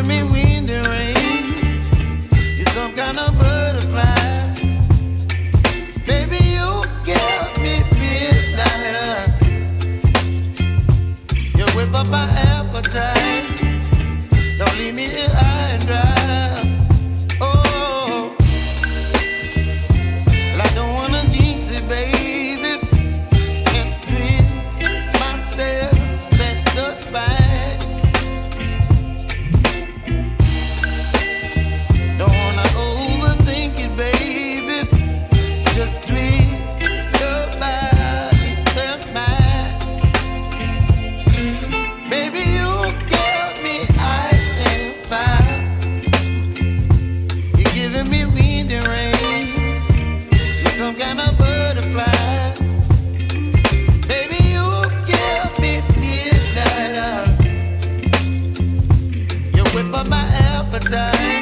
giving me wind and rain. You're some kind of butterfly. Baby, you give me midnight. You whip up my appetite. Don't leave me here high and dry. Oh, well, I don't wanna jinx it, baby, and twist myself at the spine. Don't wanna overthink it, baby. It's just twist your body and mine. Baby, you give me ice and fire. You're giving me wind and rain. You're some kind of butterfly. Baby, you give me midnight. You whip up my appetite.